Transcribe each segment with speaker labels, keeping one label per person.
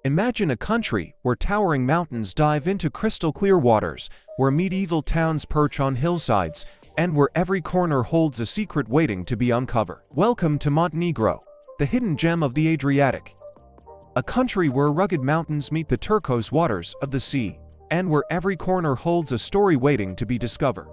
Speaker 1: Imagine a country where towering mountains dive into crystal-clear waters, where medieval towns perch on hillsides, and where every corner holds a secret waiting to be uncovered. Welcome to Montenegro, the hidden gem of the Adriatic. A country where rugged mountains meet the turquoise waters of the sea, and where every corner holds a story waiting to be discovered.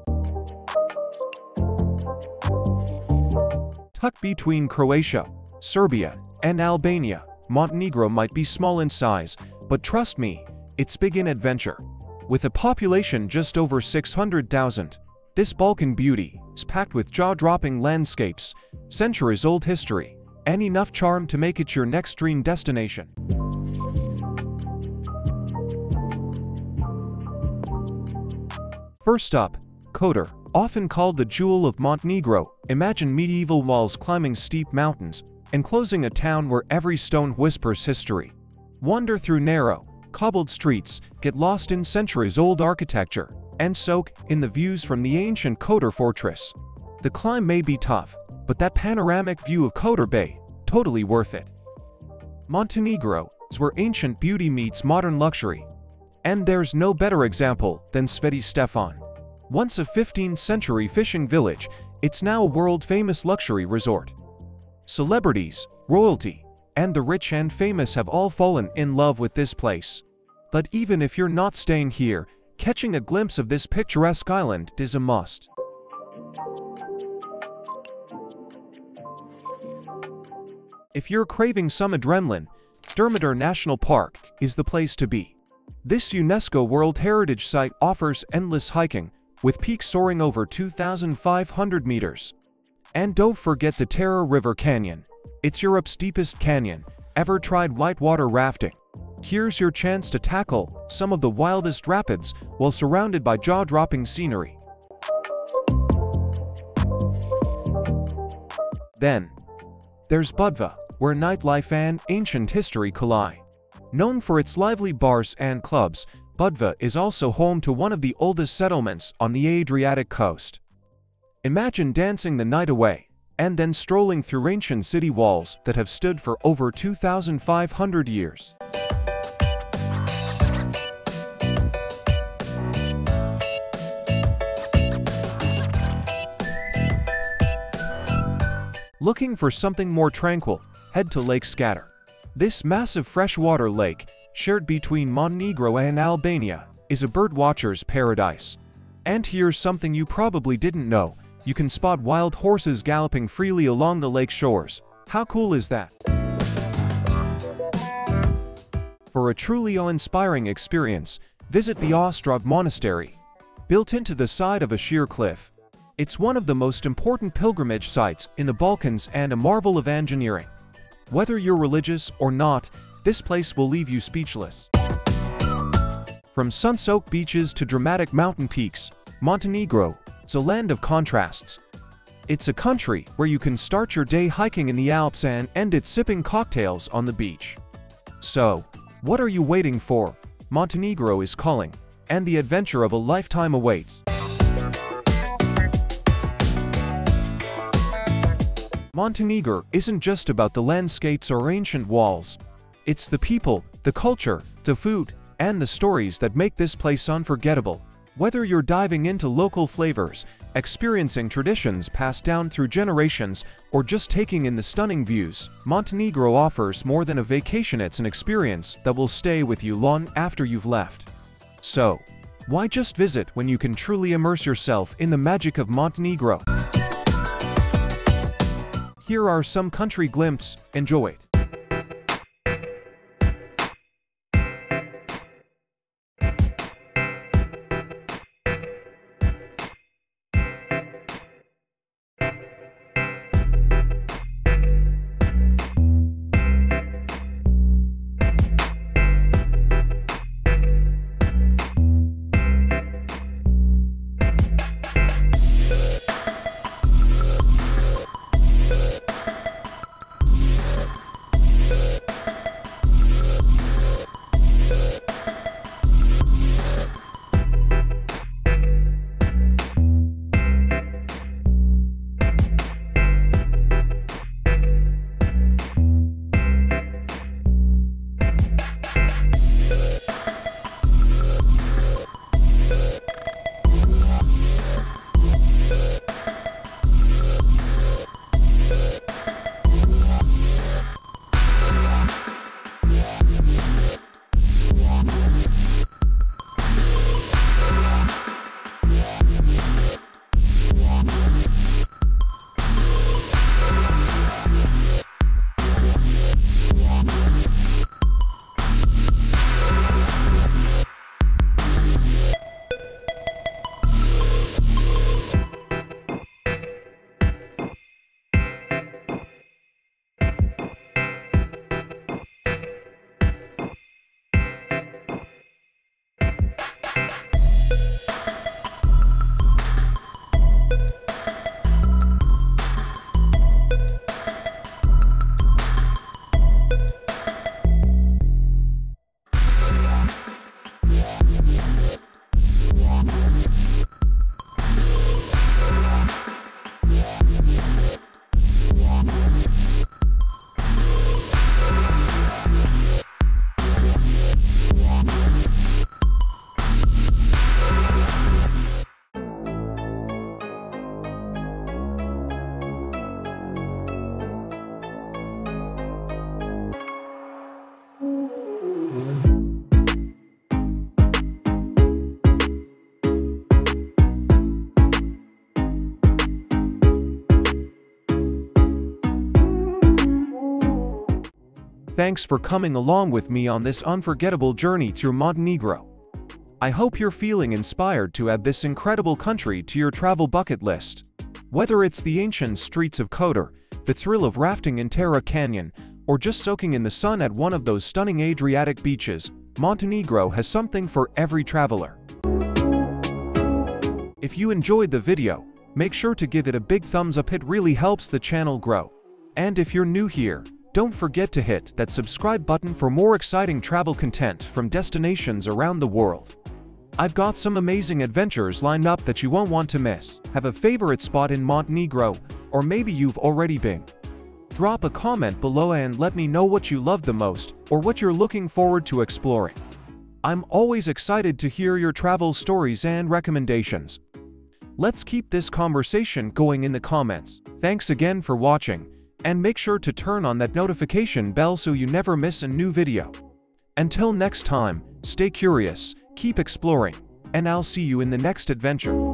Speaker 1: Tucked between Croatia, Serbia, and Albania, Montenegro might be small in size, but trust me, it's big in adventure. With a population just over 600,000, this Balkan beauty is packed with jaw-dropping landscapes, centuries-old history, and enough charm to make it your next dream destination. First up, Kotor, often called the jewel of Montenegro. Imagine medieval walls climbing steep mountains, enclosing a town where every stone whispers history. Wander through narrow, cobbled streets, get lost in centuries-old architecture, and soak in the views from the ancient Kotor Fortress. The climb may be tough, but that panoramic view of Kotor Bay, totally worth it. Montenegro is where ancient beauty meets modern luxury. And there's no better example than Sveti Stefan. Once a 15th-century fishing village, it's now a world-famous luxury resort. Celebrities, royalty, and the rich and famous have all fallen in love with this place. But even if you're not staying here, catching a glimpse of this picturesque island is a must. If you're craving some adrenaline, Durmitor National Park is the place to be. This UNESCO World Heritage Site offers endless hiking, with peaks soaring over 2,500 meters. And don't forget the Terror River Canyon. It's Europe's deepest canyon. Ever tried whitewater rafting? Here's your chance to tackle some of the wildest rapids while surrounded by jaw-dropping scenery. Then, there's Budva, where nightlife and ancient history collide. Known for its lively bars and clubs, Budva is also home to one of the oldest settlements on the Adriatic coast. Imagine dancing the night away, and then strolling through ancient city walls that have stood for over 2,500 years. Looking for something more tranquil, head to Lake Skadar. This massive freshwater lake, shared between Montenegro and Albania, is a birdwatcher's paradise. And here's something you probably didn't know: you can spot wild horses galloping freely along the lake shores. How cool is that? For a truly awe-inspiring experience, visit the Ostrog Monastery. Built into the side of a sheer cliff, it's one of the most important pilgrimage sites in the Balkans and a marvel of engineering. Whether you're religious or not, this place will leave you speechless. From sun-soaked beaches to dramatic mountain peaks, Montenegro is a land of contrasts. It's a country where you can start your day hiking in the Alps and end it sipping cocktails on the beach. So, what are you waiting for? Montenegro is calling, and the adventure of a lifetime awaits. Montenegro isn't just about the landscapes or ancient walls. It's the people, the culture, the food, and the stories that make this place unforgettable. Whether you're diving into local flavors, experiencing traditions passed down through generations, or just taking in the stunning views, Montenegro offers more than a vacation. It's an experience that will stay with you long after you've left. So, why just visit when you can truly immerse yourself in the magic of Montenegro? Here are some country glimpses. Enjoy it. Thanks for coming along with me on this unforgettable journey through Montenegro. I hope you're feeling inspired to add this incredible country to your travel bucket list. Whether it's the ancient streets of Kotor, the thrill of rafting in Terra Canyon, or just soaking in the sun at one of those stunning Adriatic beaches, Montenegro has something for every traveler. If you enjoyed the video, make sure to give it a big thumbs up, it really helps the channel grow. And if you're new here, don't forget to hit that subscribe button for more exciting travel content from destinations around the world. I've got some amazing adventures lined up that you won't want to miss. Have a favorite spot in Montenegro, or maybe you've already been? Drop a comment below and let me know what you love the most, or what you're looking forward to exploring. I'm always excited to hear your travel stories and recommendations. Let's keep this conversation going in the comments. Thanks again for watching. And make sure to turn on that notification bell so you never miss a new video. Until next time, stay curious, keep exploring, and I'll see you in the next adventure.